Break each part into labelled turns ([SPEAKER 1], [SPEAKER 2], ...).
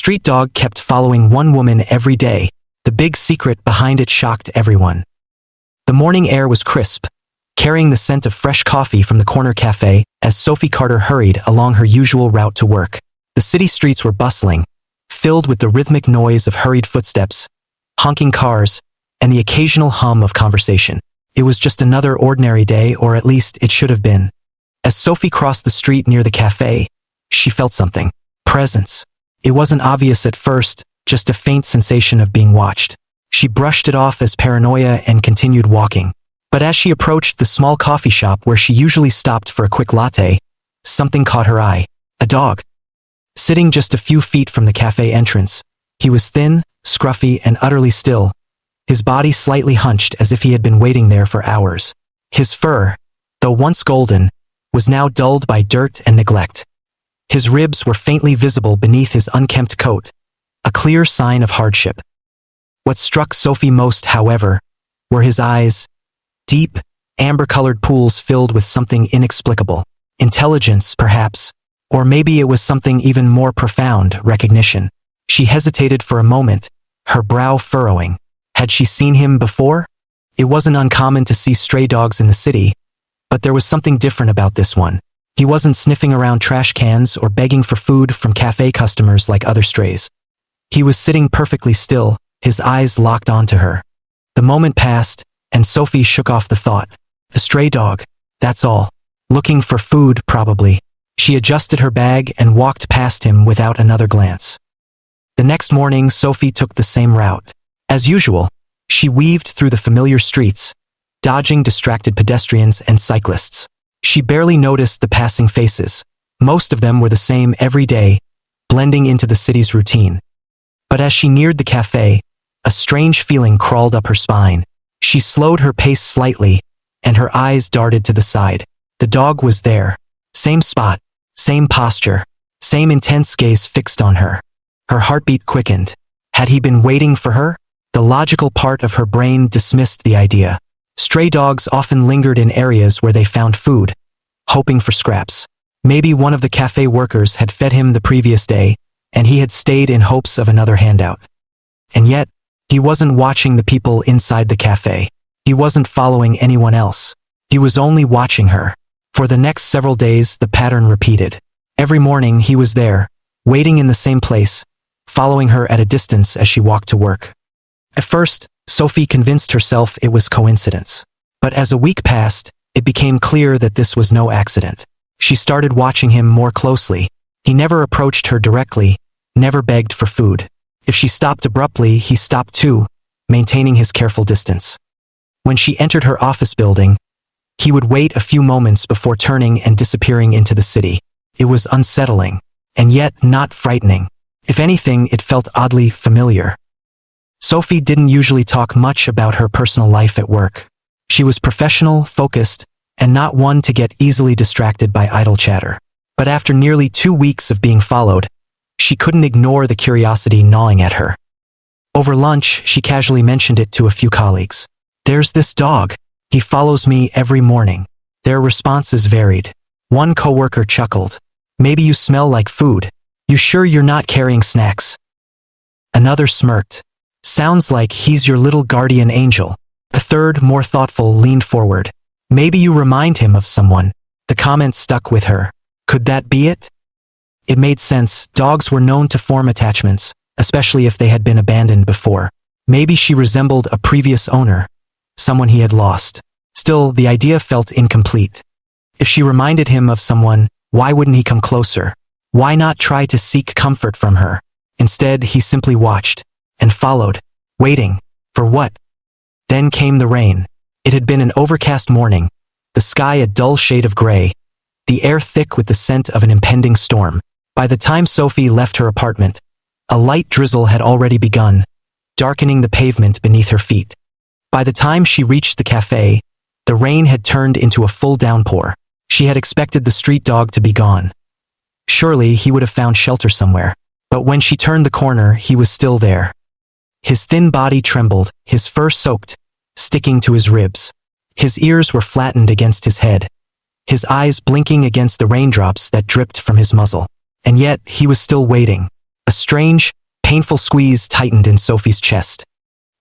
[SPEAKER 1] street dog kept following one woman every day. The big secret behind it shocked everyone. The morning air was crisp, carrying the scent of fresh coffee from the corner cafe as Sophie Carter hurried along her usual route to work. The city streets were bustling, filled with the rhythmic noise of hurried footsteps, honking cars, and the occasional hum of conversation. It was just another ordinary day, or at least it should have been. As Sophie crossed the street near the cafe, she felt something. Presence. It wasn't obvious at first, just a faint sensation of being watched. She brushed it off as paranoia and continued walking. But as she approached the small coffee shop where she usually stopped for a quick latte, something caught her eye. A dog. Sitting just a few feet from the cafe entrance, he was thin, scruffy, and utterly still, his body slightly hunched as if he had been waiting there for hours. His fur, though once golden, was now dulled by dirt and neglect. His ribs were faintly visible beneath his unkempt coat, a clear sign of hardship. What struck Sophie most, however, were his eyes, deep, amber-colored pools filled with something inexplicable. Intelligence, perhaps, or maybe it was something even more profound, recognition. She hesitated for a moment, her brow furrowing. Had she seen him before? It wasn't uncommon to see stray dogs in the city, but there was something different about this one. He wasn't sniffing around trash cans or begging for food from cafe customers like other strays. He was sitting perfectly still, his eyes locked onto her. The moment passed, and Sophie shook off the thought. A stray dog, that's all. Looking for food, probably. She adjusted her bag and walked past him without another glance. The next morning, Sophie took the same route. As usual, she weaved through the familiar streets, dodging distracted pedestrians and cyclists. She barely noticed the passing faces. Most of them were the same every day, blending into the city's routine. But as she neared the cafe, a strange feeling crawled up her spine. She slowed her pace slightly, and her eyes darted to the side. The dog was there. Same spot, same posture, same intense gaze fixed on her. Her heartbeat quickened. Had he been waiting for her? The logical part of her brain dismissed the idea. Stray dogs often lingered in areas where they found food, hoping for scraps. Maybe one of the cafe workers had fed him the previous day, and he had stayed in hopes of another handout. And yet, he wasn't watching the people inside the cafe. He wasn't following anyone else. He was only watching her. For the next several days, the pattern repeated. Every morning, he was there, waiting in the same place, following her at a distance as she walked to work. At first, Sophie convinced herself it was coincidence. But as a week passed, it became clear that this was no accident. She started watching him more closely. He never approached her directly, never begged for food. If she stopped abruptly, he stopped too, maintaining his careful distance. When she entered her office building, he would wait a few moments before turning and disappearing into the city. It was unsettling, and yet not frightening. If anything, it felt oddly familiar. Sophie didn't usually talk much about her personal life at work. She was professional, focused, and not one to get easily distracted by idle chatter. But after nearly 2 weeks of being followed, she couldn't ignore the curiosity gnawing at her. Over lunch, she casually mentioned it to a few colleagues. "There's this dog. He follows me every morning." Their responses varied. One coworker chuckled. "Maybe you smell like food. You sure you're not carrying snacks?" Another smirked. "Sounds like he's your little guardian angel." A third, more thoughtful, leaned forward. "Maybe you remind him of someone." The comment stuck with her. Could that be it? It made sense. Dogs were known to form attachments, especially if they had been abandoned before. Maybe she resembled a previous owner, someone he had lost. Still, the idea felt incomplete. If she reminded him of someone, why wouldn't he come closer? Why not try to seek comfort from her? Instead, he simply watched and followed, waiting. For what? Then came the rain. It had been an overcast morning, the sky a dull shade of gray, the air thick with the scent of an impending storm. By the time Sophie left her apartment, a light drizzle had already begun, darkening the pavement beneath her feet. By the time she reached the cafe, the rain had turned into a full downpour. She had expected the street dog to be gone. Surely he would have found shelter somewhere. But when she turned the corner, he was still there. His thin body trembled, his fur soaked, sticking to his ribs. His ears were flattened against his head, his eyes blinking against the raindrops that dripped from his muzzle. And yet, he was still waiting. A strange, painful squeeze tightened in Sophie's chest.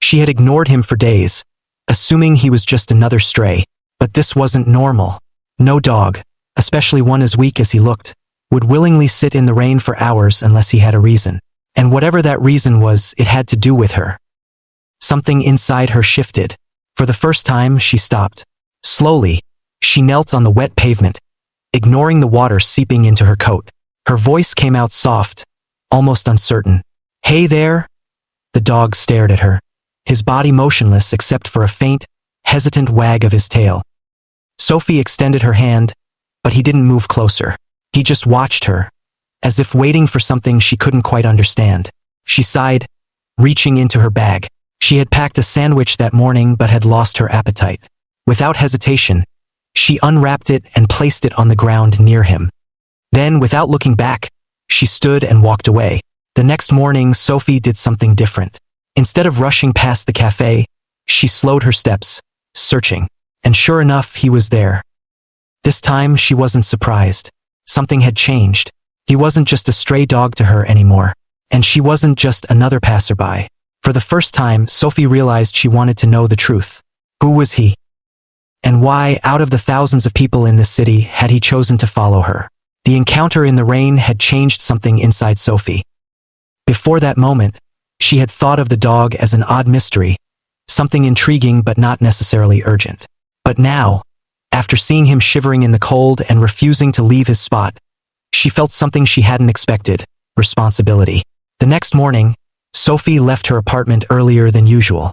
[SPEAKER 1] She had ignored him for days, assuming he was just another stray. But this wasn't normal. No dog, especially one as weak as he looked, would willingly sit in the rain for hours unless he had a reason. And whatever that reason was, it had to do with her. Something inside her shifted. For the first time, she stopped. Slowly, she knelt on the wet pavement, ignoring the water seeping into her coat. Her voice came out soft, almost uncertain. "Hey there?" The dog stared at her, his body motionless except for a faint, hesitant wag of his tail. Sophie extended her hand, but he didn't move closer. He just watched her, as if waiting for something she couldn't quite understand. She sighed, reaching into her bag. She had packed a sandwich that morning but had lost her appetite. Without hesitation, she unwrapped it and placed it on the ground near him. Then, without looking back, she stood and walked away. The next morning, Sophie did something different. Instead of rushing past the cafe, she slowed her steps, searching. And sure enough, he was there. This time, she wasn't surprised. Something had changed. He wasn't just a stray dog to her anymore. And she wasn't just another passerby. For the first time, Sophie realized she wanted to know the truth. Who was he? And why, out of the thousands of people in this city, had he chosen to follow her? The encounter in the rain had changed something inside Sophie. Before that moment, she had thought of the dog as an odd mystery, something intriguing but not necessarily urgent. But now, after seeing him shivering in the cold and refusing to leave his spot, she felt something she hadn't expected: responsibility. The next morning, Sophie left her apartment earlier than usual.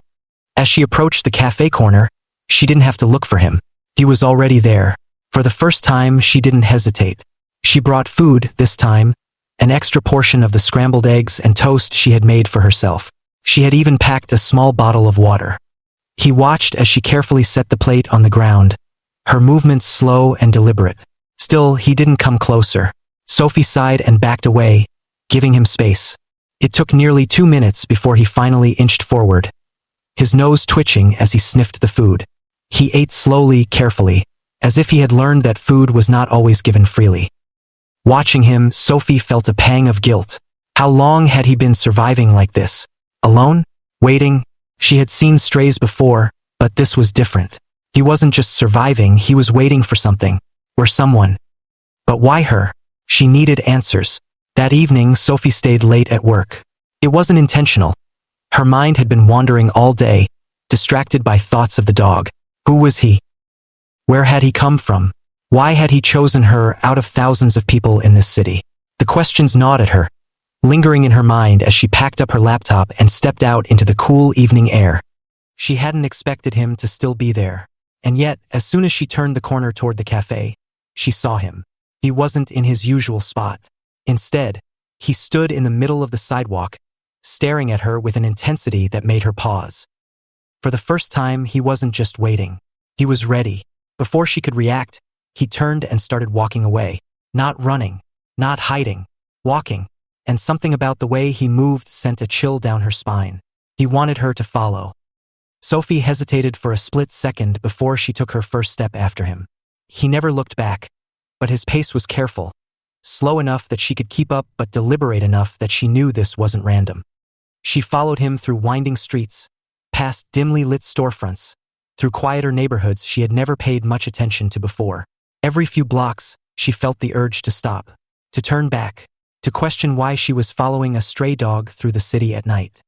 [SPEAKER 1] As she approached the cafe corner, she didn't have to look for him. He was already there. For the first time, she didn't hesitate. She brought food, this time, an extra portion of the scrambled eggs and toast she had made for herself. She had even packed a small bottle of water. He watched as she carefully set the plate on the ground, her movements slow and deliberate. Still, he didn't come closer. Sophie sighed and backed away, giving him space. It took nearly 2 minutes before he finally inched forward, his nose twitching as he sniffed the food. He ate slowly, carefully, as if he had learned that food was not always given freely. Watching him, Sophie felt a pang of guilt. How long had he been surviving like this? Alone? Waiting? She had seen strays before, but this was different. He wasn't just surviving, he was waiting for something, or someone. But why her? She needed answers. That evening, Sophie stayed late at work. It wasn't intentional. Her mind had been wandering all day, distracted by thoughts of the dog. Who was he? Where had he come from? Why had he chosen her out of thousands of people in this city? The questions gnawed at her, lingering in her mind as she packed up her laptop and stepped out into the cool evening air. She hadn't expected him to still be there. And yet, as soon as she turned the corner toward the cafe, she saw him. He wasn't in his usual spot. Instead, he stood in the middle of the sidewalk, staring at her with an intensity that made her pause. For the first time, he wasn't just waiting. He was ready. Before she could react, he turned and started walking away. Not running, not hiding, walking. And something about the way he moved sent a chill down her spine. He wanted her to follow. Sophie hesitated for a split second before she took her first step after him. He never looked back, but his pace was careful, slow enough that she could keep up but deliberate enough that she knew this wasn't random. She followed him through winding streets, past dimly lit storefronts, through quieter neighborhoods she had never paid much attention to before. Every few blocks, she felt the urge to stop, to turn back, to question why she was following a stray dog through the city at night.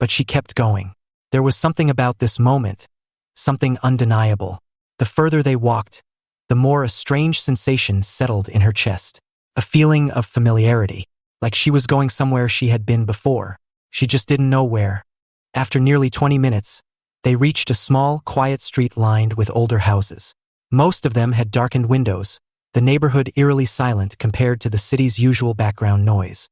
[SPEAKER 1] But she kept going. There was something about this moment, something undeniable. The further they walked, the more a strange sensation settled in her chest. A feeling of familiarity, like she was going somewhere she had been before. She just didn't know where. After nearly 20 minutes, they reached a small, quiet street lined with older houses. Most of them had darkened windows, the neighborhood eerily silent compared to the city's usual background noise.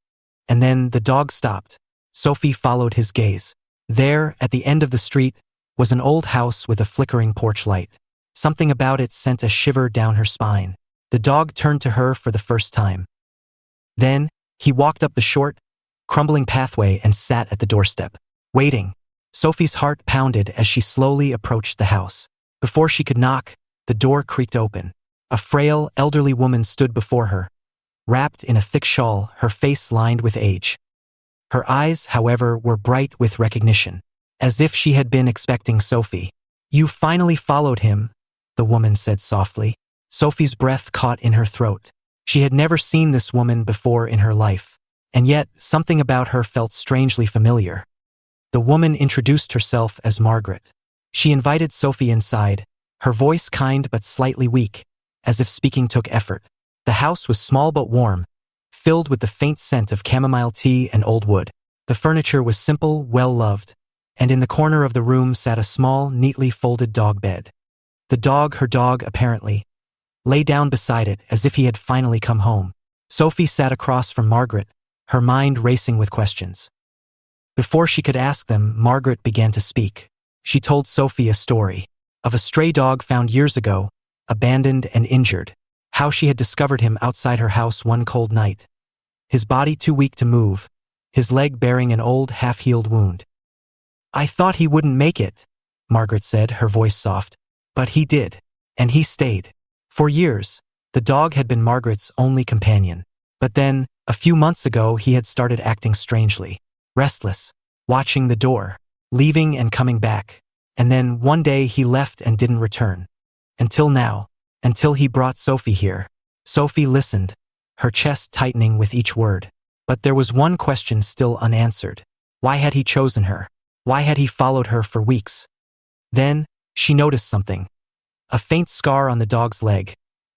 [SPEAKER 1] And then the dog stopped. Sophie followed his gaze. There, at the end of the street, was an old house with a flickering porch light. Something about it sent a shiver down her spine. The dog turned to her for the first time. Then, he walked up the short, crumbling pathway and sat at the doorstep, waiting. Sophie's heart pounded as she slowly approached the house. Before she could knock, the door creaked open. A frail, elderly woman stood before her, wrapped in a thick shawl, her face lined with age. Her eyes, however, were bright with recognition, as if she had been expecting Sophie. "You finally followed him," the woman said softly. Sophie's breath caught in her throat. She had never seen this woman before in her life, and yet something about her felt strangely familiar. The woman introduced herself as Margaret. She invited Sophie inside, her voice kind but slightly weak, as if speaking took effort. The house was small but warm, filled with the faint scent of chamomile tea and old wood. The furniture was simple, well-loved, and in the corner of the room sat a small, neatly folded dog bed. The dog, her dog apparently, lay down beside it as if he had finally come home. Sophie sat across from Margaret, her mind racing with questions. Before she could ask them, Margaret began to speak. She told Sophie a story of a stray dog found years ago, abandoned and injured, how she had discovered him outside her house one cold night. His body too weak to move, his leg bearing an old, half-healed wound. "I thought he wouldn't make it," Margaret said, her voice soft. "But he did, and he stayed." For years, the dog had been Margaret's only companion. But then, a few months ago, he had started acting strangely, restless, watching the door, leaving and coming back. And then, one day, he left and didn't return. Until now, until he brought Sophie here. Sophie listened, her chest tightening with each word. But there was one question still unanswered. Why had he chosen her? Why had he followed her for weeks? Then, she noticed something. A faint scar on the dog's leg,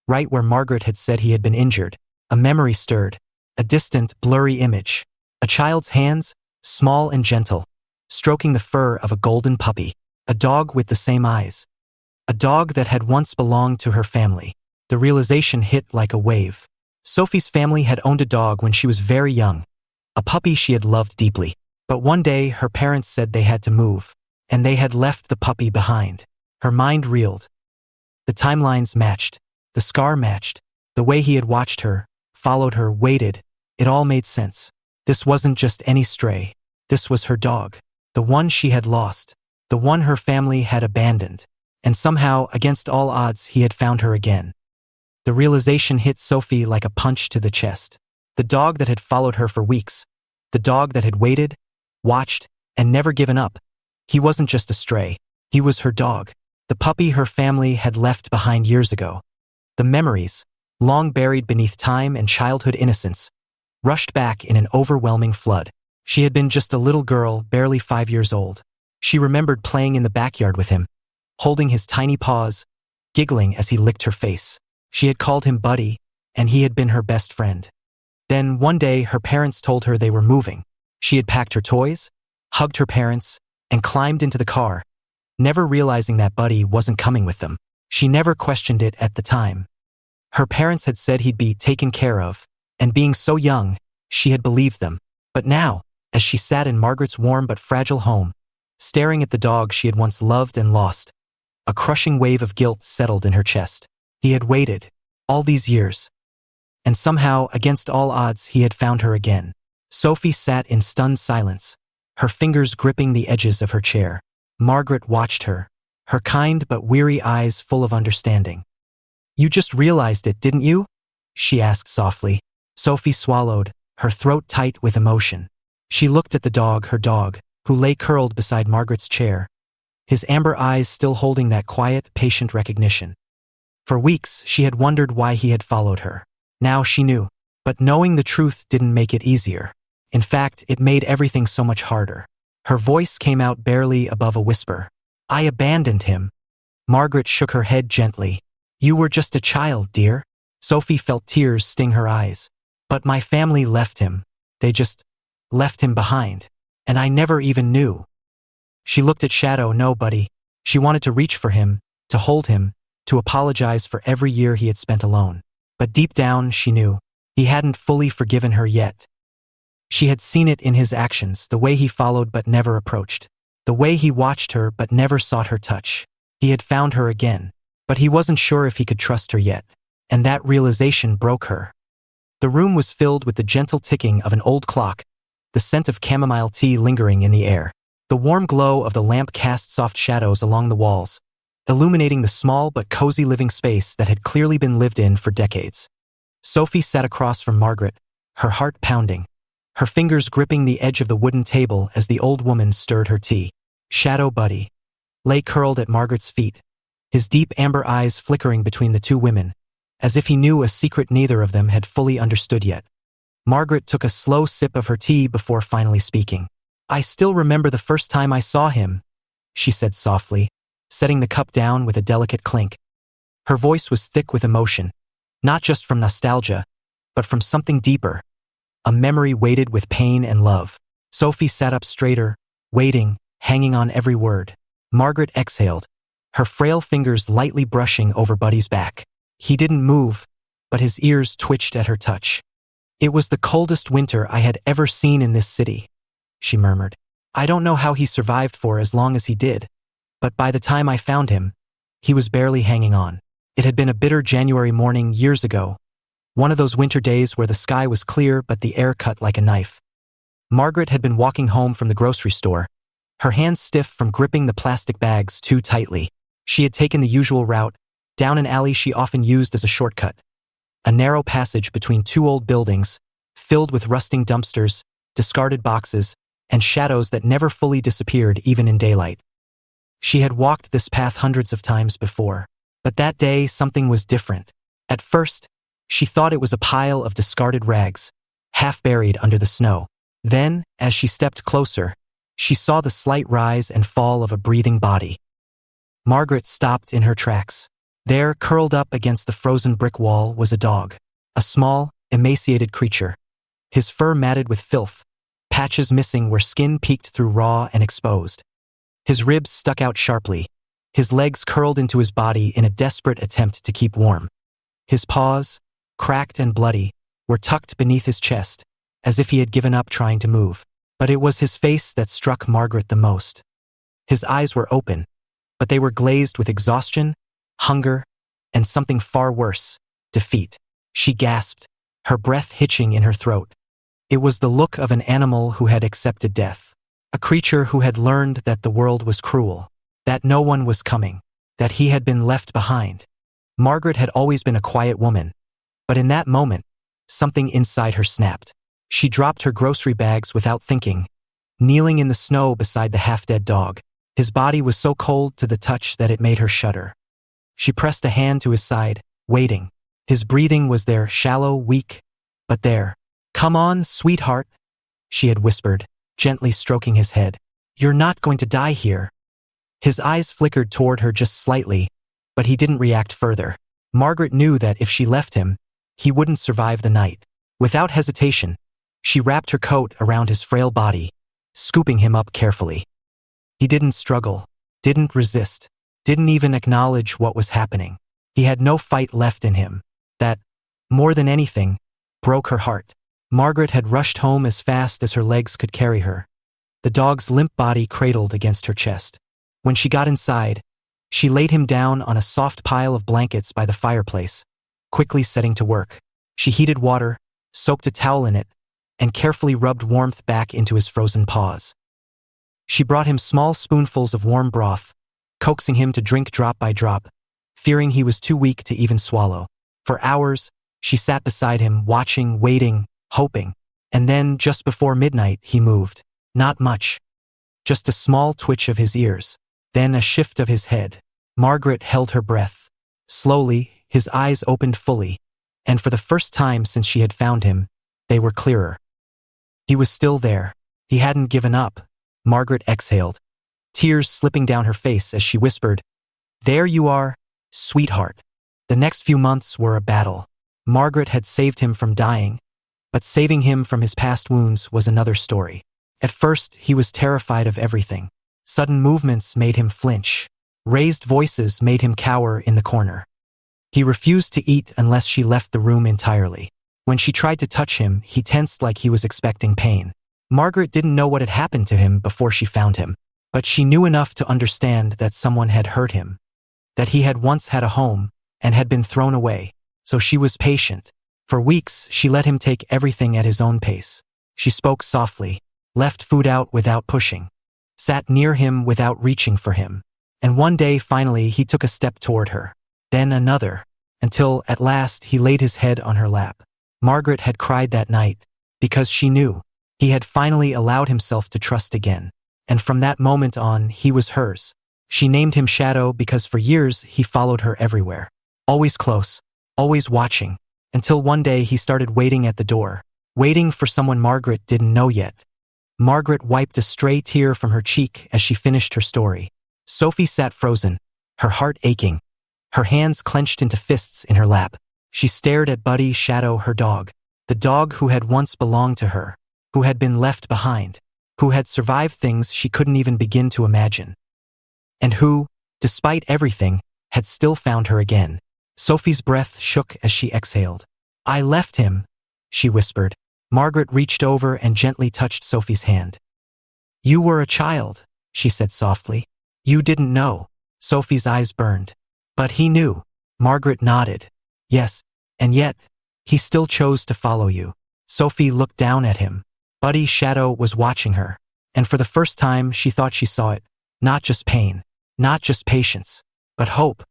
[SPEAKER 1] right where Margaret had said he had been injured. A memory stirred, a distant, blurry image. A child's hands, small and gentle, stroking the fur of a golden puppy. A dog with the same eyes. A dog that had once belonged to her family. The realization hit like a wave. Sophie's family had owned a dog when she was very young, a puppy she had loved deeply. But one day, her parents said they had to move, and they had left the puppy behind. Her mind reeled. The timelines matched. The scar matched. The way he had watched her, followed her, waited. It all made sense. This wasn't just any stray. This was her dog. The one she had lost. The one her family had abandoned. And somehow, against all odds, he had found her again. The realization hit Sophie like a punch to the chest. The dog that had followed her for weeks. The dog that had waited, watched, and never given up. He wasn't just a stray. He was her dog. The puppy her family had left behind years ago. The memories, long buried beneath time and childhood innocence, rushed back in an overwhelming flood. She had been just a little girl, barely 5 years old. She remembered playing in the backyard with him, holding his tiny paws, giggling as he licked her face. She had called him Buddy, and he had been her best friend. Then, one day, her parents told her they were moving. She had packed her toys, hugged her parents, and climbed into the car, never realizing that Buddy wasn't coming with them. She never questioned it at the time. Her parents had said he'd be taken care of, and being so young, she had believed them. But now, as she sat in Margaret's warm but fragile home, staring at the dog she had once loved and lost, a crushing wave of guilt settled in her chest. He had waited, all these years. And somehow, against all odds, he had found her again. Sophie sat in stunned silence, her fingers gripping the edges of her chair. Margaret watched her, her kind but weary eyes full of understanding. "You just realized it, didn't you?" she asked softly. Sophie swallowed, her throat tight with emotion. She looked at the dog, her dog, who lay curled beside Margaret's chair, his amber eyes still holding that quiet, patient recognition. For weeks, she had wondered why he had followed her. Now she knew. But knowing the truth didn't make it easier. In fact, it made everything so much harder. Her voice came out barely above a whisper. "I abandoned him." Margaret shook her head gently. "You were just a child, dear." Sophie felt tears sting her eyes. "But my family left him. They just left him behind. And I never even knew." She looked at Shadow. "No, Buddy." She wanted to reach for him, to hold him, to apologize for every year he had spent alone. But deep down, she knew, he hadn't fully forgiven her yet. She had seen it in his actions, the way he followed but never approached, the way he watched her but never sought her touch. He had found her again, but he wasn't sure if he could trust her yet, and that realization broke her. The room was filled with the gentle ticking of an old clock, the scent of chamomile tea lingering in the air. The warm glow of the lamp cast soft shadows along the walls, illuminating the small but cozy living space that had clearly been lived in for decades. Sophie sat across from Margaret, her heart pounding, her fingers gripping the edge of the wooden table as the old woman stirred her tea. Shadow Buddy lay curled at Margaret's feet, his deep amber eyes flickering between the two women, as if he knew a secret neither of them had fully understood yet. Margaret took a slow sip of her tea before finally speaking. "I still remember the first time I saw him," she said softly, setting the cup down with a delicate clink. Her voice was thick with emotion, not just from nostalgia, but from something deeper, a memory weighted with pain and love. Sophie sat up straighter, waiting, hanging on every word. Margaret exhaled, her frail fingers lightly brushing over Buddy's back. He didn't move, but his ears twitched at her touch. "It was the coldest winter I had ever seen in this city," she murmured. "I don't know how he survived for as long as he did, but by the time I found him, he was barely hanging on." It had been a bitter January morning years ago, one of those winter days where the sky was clear but the air cut like a knife. Margaret had been walking home from the grocery store, her hands stiff from gripping the plastic bags too tightly. She had taken the usual route, down an alley she often used as a shortcut. A narrow passage between two old buildings, filled with rusting dumpsters, discarded boxes, and shadows that never fully disappeared even in daylight. She had walked this path hundreds of times before, but that day something was different. At first, she thought it was a pile of discarded rags, half buried under the snow. Then, as she stepped closer, she saw the slight rise and fall of a breathing body. Margaret stopped in her tracks. There, curled up against the frozen brick wall, was a dog. A small, emaciated creature. His fur matted with filth, patches missing where skin peeked through raw and exposed. His ribs stuck out sharply, his legs curled into his body in a desperate attempt to keep warm. His paws, cracked and bloody, were tucked beneath his chest, as if he had given up trying to move. But it was his face that struck Margaret the most. His eyes were open, but they were glazed with exhaustion, hunger, and something far worse, defeat. She gasped, her breath hitching in her throat. It was the look of an animal who had accepted death, a creature who had learned that the world was cruel, that no one was coming, that he had been left behind. Margaret had always been a quiet woman, but in that moment, something inside her snapped. She dropped her grocery bags without thinking, kneeling in the snow beside the half-dead dog. His body was so cold to the touch that it made her shudder. She pressed a hand to his side, waiting. His breathing was there, shallow, weak, but there. "Come on, sweetheart," she had whispered, gently stroking his head. "You're not going to die here." His eyes flickered toward her just slightly, but he didn't react further. Margaret knew that if she left him, he wouldn't survive the night. Without hesitation, she wrapped her coat around his frail body, scooping him up carefully. He didn't struggle, didn't resist, didn't even acknowledge what was happening. He had no fight left in him. That, more than anything, broke her heart. Margaret had rushed home as fast as her legs could carry her, the dog's limp body cradled against her chest. When she got inside, she laid him down on a soft pile of blankets by the fireplace, quickly setting to work. She heated water, soaked a towel in it, and carefully rubbed warmth back into his frozen paws. She brought him small spoonfuls of warm broth, coaxing him to drink drop by drop, fearing he was too weak to even swallow. For hours, she sat beside him, watching, waiting, hoping. And then, just before midnight, he moved. Not much. Just a small twitch of his ears. Then a shift of his head. Margaret held her breath. Slowly, his eyes opened fully, and for the first time since she had found him, they were clearer. He was still there. He hadn't given up. Margaret exhaled, tears slipping down her face as she whispered, "There you are, sweetheart." The next few months were a battle. Margaret had saved him from dying, but saving him from his past wounds was another story. At first, he was terrified of everything. Sudden movements made him flinch. Raised voices made him cower in the corner. He refused to eat unless she left the room entirely. When she tried to touch him, he tensed like he was expecting pain. Margaret didn't know what had happened to him before she found him, but she knew enough to understand that someone had hurt him, that he had once had a home and had been thrown away, so she was patient. For weeks, she let him take everything at his own pace. She spoke softly, left food out without pushing, sat near him without reaching for him. And one day, finally, he took a step toward her, then another, until, at last, he laid his head on her lap. Margaret had cried that night, because she knew He had finally allowed himself to trust again. And from that moment on, he was hers. She named him Shadow because for years he followed her everywhere. Always close, always watching, until one day he started waiting at the door, waiting for someone Margaret didn't know yet. Margaret wiped a stray tear from her cheek as she finished her story. Sophie sat frozen, her heart aching, her hands clenched into fists in her lap. She stared at Buddy Shadow, her dog, the dog who had once belonged to her, who had been left behind, who had survived things she couldn't even begin to imagine, and who, despite everything, had still found her again. Sophie's breath shook as she exhaled. "I left him," she whispered. Margaret reached over and gently touched Sophie's hand. "You were a child," she said softly. "You didn't know." Sophie's eyes burned. "But he knew." Margaret nodded. "Yes, and yet, he still chose to follow you." Sophie looked down at him. Buddy Shadow was watching her, and for the first time she thought she saw it. Not just pain, not just patience, but hope.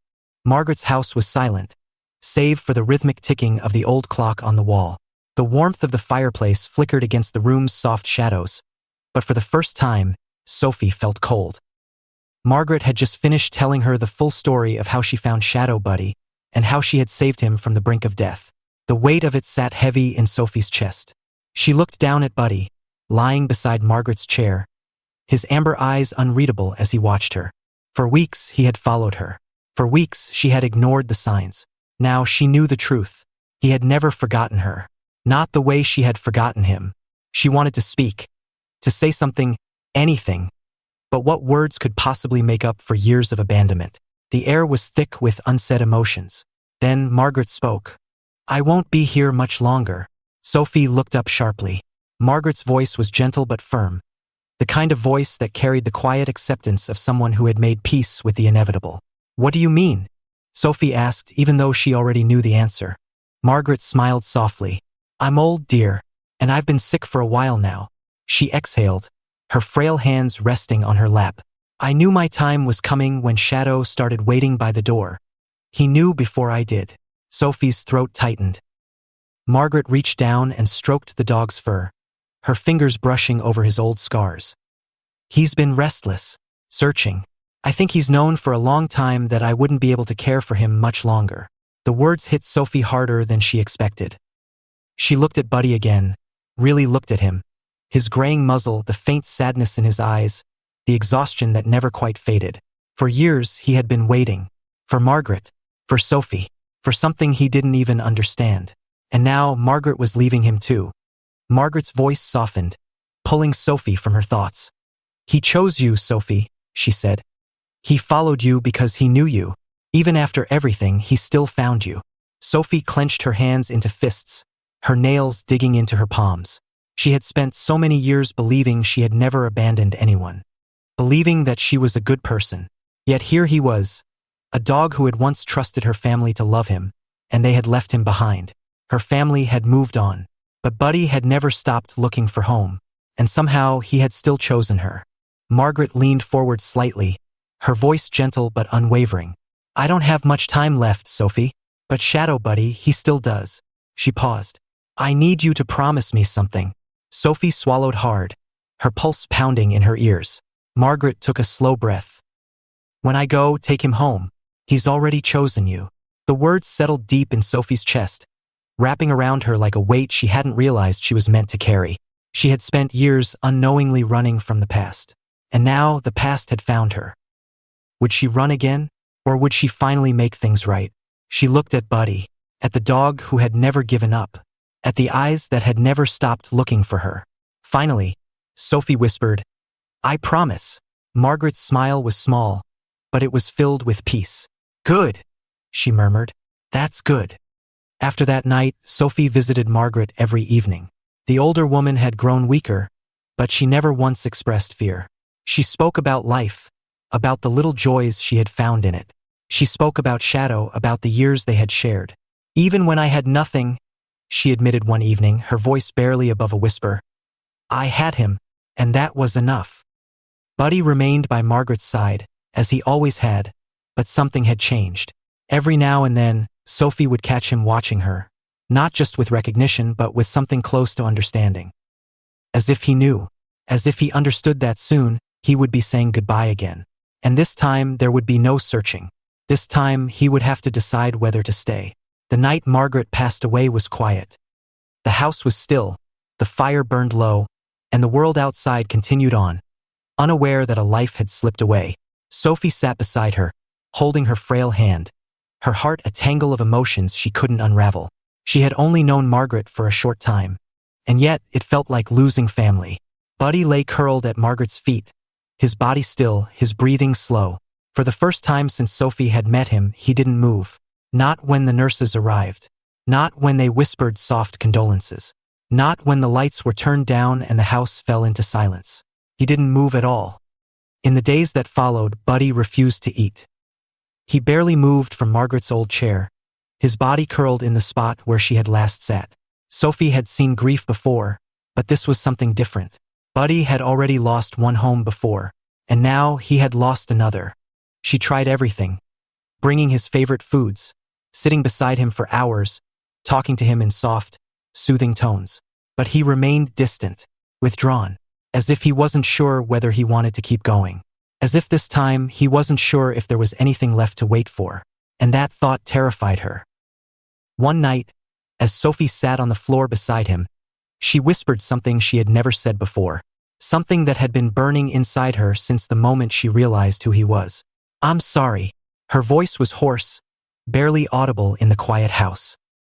[SPEAKER 1] Margaret's house was silent, save for the rhythmic ticking of the old clock on the wall. The warmth of the fireplace flickered against the room's soft shadows, but for the first time, Sophie felt cold. Margaret had just finished telling her the full story of how she found Shadow Buddy and how she had saved him from the brink of death. The weight of it sat heavy in Sophie's chest. She looked down at Buddy, lying beside Margaret's chair, his amber eyes unreadable as he watched her. For weeks he had followed her. For weeks she had ignored the signs. Now she knew the truth. He had never forgotten her. Not the way she had forgotten him. She wanted to speak, to say something, anything. But what words could possibly make up for years of abandonment? The air was thick with unsaid emotions. Then Margaret spoke. "I won't be here much longer." Sophie looked up sharply. Margaret's voice was gentle but firm, the kind of voice that carried the quiet acceptance of someone who had made peace with the inevitable. "What do you mean?" Sophie asked, even though she already knew the answer. Margaret smiled softly. "I'm old, dear, and I've been sick for a while now." She exhaled, her frail hands resting on her lap. "I knew my time was coming when Shadow started waiting by the door. He knew before I did." Sophie's throat tightened. Margaret reached down and stroked the dog's fur, her fingers brushing over his old scars. "He's been restless, searching. I think he's known for a long time that I wouldn't be able to care for him much longer." The words hit Sophie harder than she expected. She looked at Buddy again, really looked at him. His graying muzzle, the faint sadness in his eyes, the exhaustion that never quite faded. For years he had been waiting. For Margaret. For Sophie. For something he didn't even understand. And now Margaret was leaving him too. Margaret's voice softened, pulling Sophie from her thoughts. "He chose you, Sophie," she said. "He followed you because he knew you. Even after everything, he still found you." Sophie clenched her hands into fists, her nails digging into her palms. She had spent so many years believing she had never abandoned anyone, believing that she was a good person. Yet here he was, a dog who had once trusted her family to love him, and they had left him behind. Her family had moved on, but Buddy had never stopped looking for home, and somehow he had still chosen her. Margaret leaned forward slightly, her voice gentle but unwavering. "I don't have much time left, Sophie, but Shadow Buddy, he still does." She paused. "I need you to promise me something." Sophie swallowed hard, her pulse pounding in her ears. Margaret took a slow breath. "When I go, take him home. He's already chosen you." The words settled deep in Sophie's chest, wrapping around her like a weight she hadn't realized she was meant to carry. She had spent years unknowingly running from the past, and now the past had found her. Would she run again, or would she finally make things right? She looked at Buddy, at the dog who had never given up, at the eyes that had never stopped looking for her. Finally, Sophie whispered, "I promise." Margaret's smile was small, but it was filled with peace. "Good," she murmured. "That's good." After that night, Sophie visited Margaret every evening. The older woman had grown weaker, but she never once expressed fear. She spoke about life, about the little joys she had found in it. She spoke about Shadow, about the years they had shared. "Even when I had nothing," she admitted one evening, her voice barely above a whisper, "I had him, and that was enough." Buddy remained by Margaret's side, as he always had, but something had changed. Every now and then, Sophie would catch him watching her, not just with recognition but with something close to understanding. as if he knew, as if he understood that soon he would be saying goodbye again. And this time there would be no searching. This time he would have to decide whether to stay. The night Margaret passed away was quiet. The house was still, the fire burned low, and the world outside continued on, unaware that a life had slipped away. Sophie sat beside her, holding her frail hand, her heart a tangle of emotions she couldn't unravel. She had only known Margaret for a short time, and yet it felt like losing family. Buddy lay curled at Margaret's feet, his body still, his breathing slow. For the first time since Sophie had met him, he didn't move. Not when the nurses arrived. Not when they whispered soft condolences. Not when the lights were turned down and the house fell into silence. He didn't move at all. In the days that followed, Buddy refused to eat. He barely moved from Margaret's old chair, his body curled in the spot where she had last sat. Sophie had seen grief before, but this was something different. Buddy had already lost one home before, and now he had lost another. She tried everything, bringing his favorite foods, sitting beside him for hours, talking to him in soft, soothing tones. But he remained distant, withdrawn, as if he wasn't sure whether he wanted to keep going. As if this time he wasn't sure if there was anything left to wait for, and that thought terrified her. One night, as Sophie sat on the floor beside him, she whispered something she had never said before, something that had been burning inside her since the moment she realized who he was. "I'm sorry." Her voice was hoarse, barely audible in the quiet house.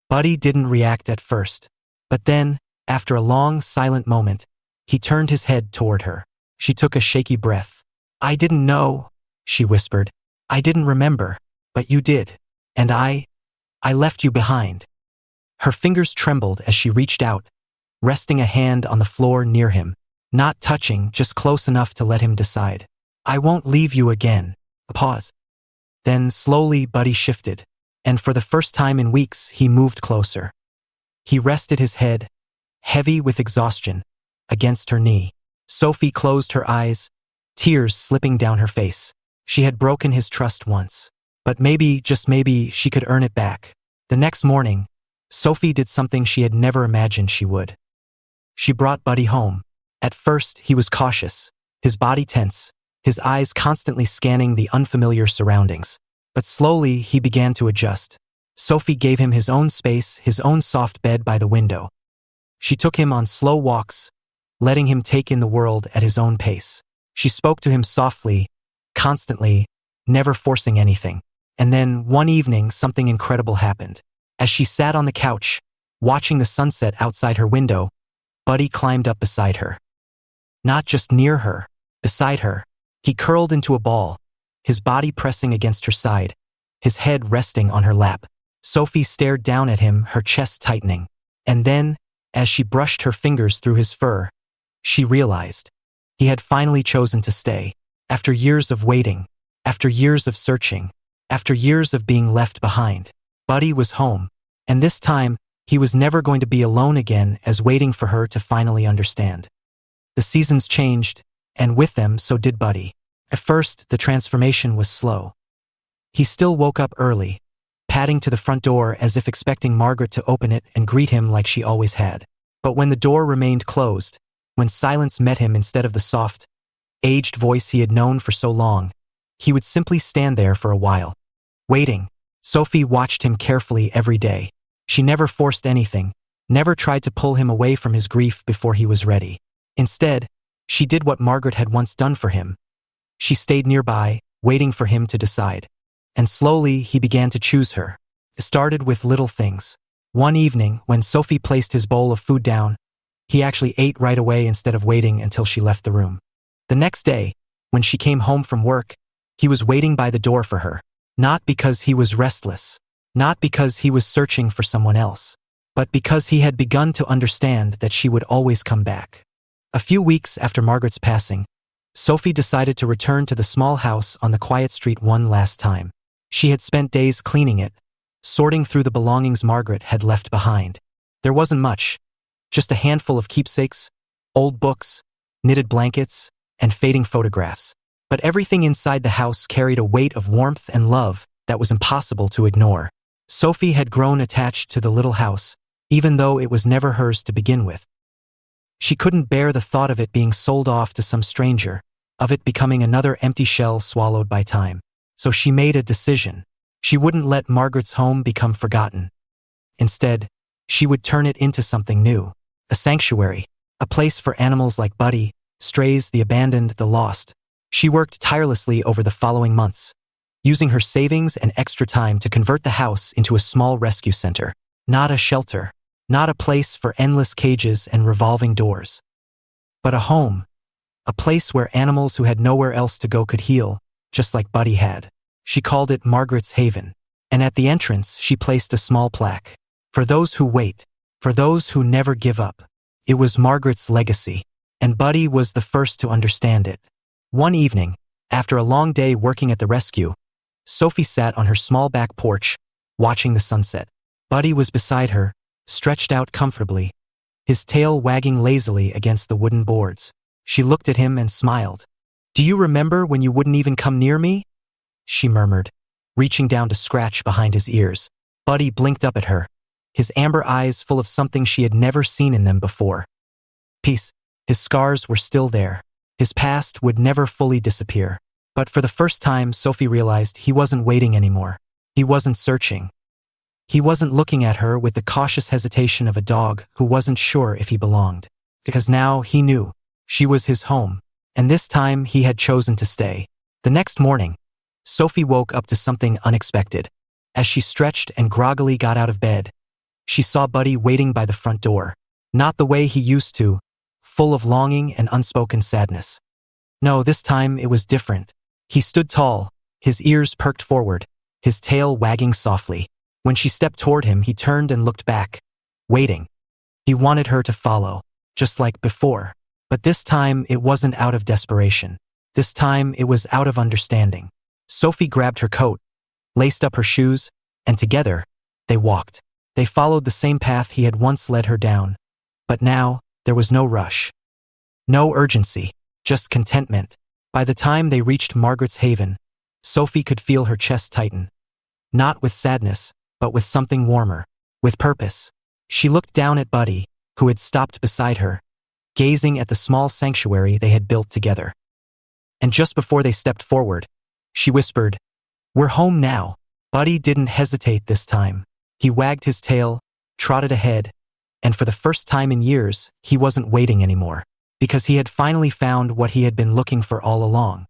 [SPEAKER 1] Buddy didn't react at first, but then, after a long, silent moment, he turned his head toward her. She took a shaky breath. "I didn't know," she whispered. "I didn't remember, but you did. And I left you behind." Her fingers trembled as she reached out, resting a hand on the floor near him, not touching, just close enough to let him decide. "I won't leave you again." A pause. Then slowly Buddy shifted, and for the first time in weeks he moved closer. He rested his head, heavy with exhaustion, against her knee. Sophie closed her eyes, tears slipping down her face. She had broken his trust once, but maybe, just maybe, she could earn it back. The next morning, Sophie did something she had never imagined she would. She brought Buddy home. At first, he was cautious, his body tense, his eyes constantly scanning the unfamiliar surroundings. But slowly, he began to adjust. Sophie gave him his own space, his own soft bed by the window. She took him on slow walks, letting him take in the world at his own pace. She spoke to him softly, constantly, never forcing anything. And then, one evening, something incredible happened. As she sat on the couch, watching the sunset outside her window, Buddy climbed up beside her. Not just near her, beside her. He curled into a ball, his body pressing against her side, his head resting on her lap. Sophie stared down at him, her chest tightening. And then, as she brushed her fingers through his fur, she realized he had finally chosen to stay. After years of waiting, after years of searching, after years of being left behind, Buddy was home. And this time, he was never going to be alone again, as waiting for her to finally understand. The seasons changed, and with them so did Buddy. At first, the transformation was slow. He still woke up early, padding to the front door as if expecting Margaret to open it and greet him like she always had. But when the door remained closed, when silence met him instead of the soft, aged voice he had known for so long, he would simply stand there for a while, waiting. Sophie watched him carefully every day. She never forced anything, never tried to pull him away from his grief before he was ready. Instead, she did what Margaret had once done for him. She stayed nearby, waiting for him to decide. And slowly, he began to choose her. It started with little things. One evening, when Sophie placed his bowl of food down, he actually ate right away instead of waiting until she left the room. The next day, when she came home from work, he was waiting by the door for her. Not because he was restless, not because he was searching for someone else, but because he had begun to understand that she would always come back. A few weeks after Margaret's passing, Sophie decided to return to the small house on the quiet street one last time. She had spent days cleaning it, sorting through the belongings Margaret had left behind. There wasn't much, just a handful of keepsakes, old books, knitted blankets, and fading photographs. But everything inside the house carried a weight of warmth and love that was impossible to ignore. Sophie had grown attached to the little house, even though it was never hers to begin with. She couldn't bear the thought of it being sold off to some stranger, of it becoming another empty shell swallowed by time. So she made a decision. She wouldn't let Margaret's home become forgotten. Instead, she would turn it into something new. A sanctuary, a place for animals like Buddy, strays, the abandoned, the lost. She worked tirelessly over the following months, using her savings and extra time to convert the house into a small rescue center. Not a shelter, not a place for endless cages and revolving doors, but a home, a place where animals who had nowhere else to go could heal, just like Buddy had. She called it Margaret's Haven, and at the entrance she placed a small plaque. For those who wait, for those who never give up. It was Margaret's legacy, and Buddy was the first to understand it. One evening, after a long day working at the rescue, Sophie sat on her small back porch, watching the sunset. Buddy was beside her, stretched out comfortably, his tail wagging lazily against the wooden boards. She looked at him and smiled. "Do you remember when you wouldn't even come near me?" she murmured, reaching down to scratch behind his ears. Buddy blinked up at her, his amber eyes full of something she had never seen in them before. Peace. His scars were still there. His past would never fully disappear. But for the first time, Sophie realized he wasn't waiting anymore. He wasn't searching. He wasn't looking at her with the cautious hesitation of a dog who wasn't sure if he belonged. Because now he knew she was his home, and this time he had chosen to stay. The next morning, Sophie woke up to something unexpected. As she stretched and groggily got out of bed, she saw Buddy waiting by the front door. Not the way he used to, full of longing and unspoken sadness. No, this time it was different. He stood tall, his ears perked forward, his tail wagging softly. When she stepped toward him, he turned and looked back, waiting. He wanted her to follow, just like before. But this time it wasn't out of desperation. This time it was out of understanding. Sophie grabbed her coat, laced up her shoes, and together, they walked. They followed the same path he had once led her down. But now, there was no rush. No urgency, just contentment. By the time they reached Margaret's Haven, Sophie could feel her chest tighten. Not with sadness, but with something warmer, with purpose. She looked down at Buddy, who had stopped beside her, gazing at the small sanctuary they had built together. And just before they stepped forward, she whispered, "We're home now." Buddy didn't hesitate this time. He wagged his tail, trotted ahead, and for the first time in years, he wasn't waiting anymore, because he had finally found what he had been looking for all along.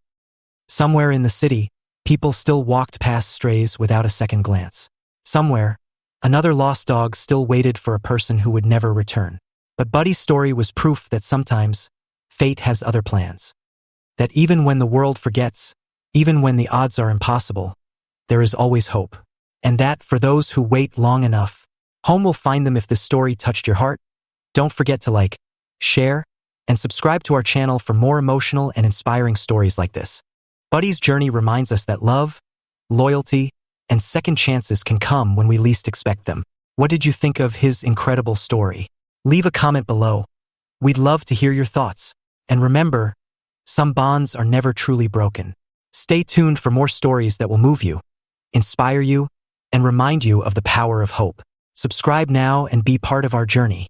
[SPEAKER 1] Somewhere in the city, people still walked past strays without a second glance. Somewhere, another lost dog still waited for a person who would never return. But Buddy's story was proof that sometimes, fate has other plans. That even when the world forgets, even when the odds are impossible, there is always hope. And that, for those who wait long enough, home will find them. If this story touched your heart, don't forget to like, share, and subscribe to our channel for more emotional and inspiring stories like this. Buddy's journey reminds us that love, loyalty, and second chances can come when we least expect them. What did you think of his incredible story? Leave a comment below. We'd love to hear your thoughts. And remember, some bonds are never truly broken. Stay tuned for more stories that will move you, inspire you, and remind you of the power of hope. Subscribe now and be part of our journey.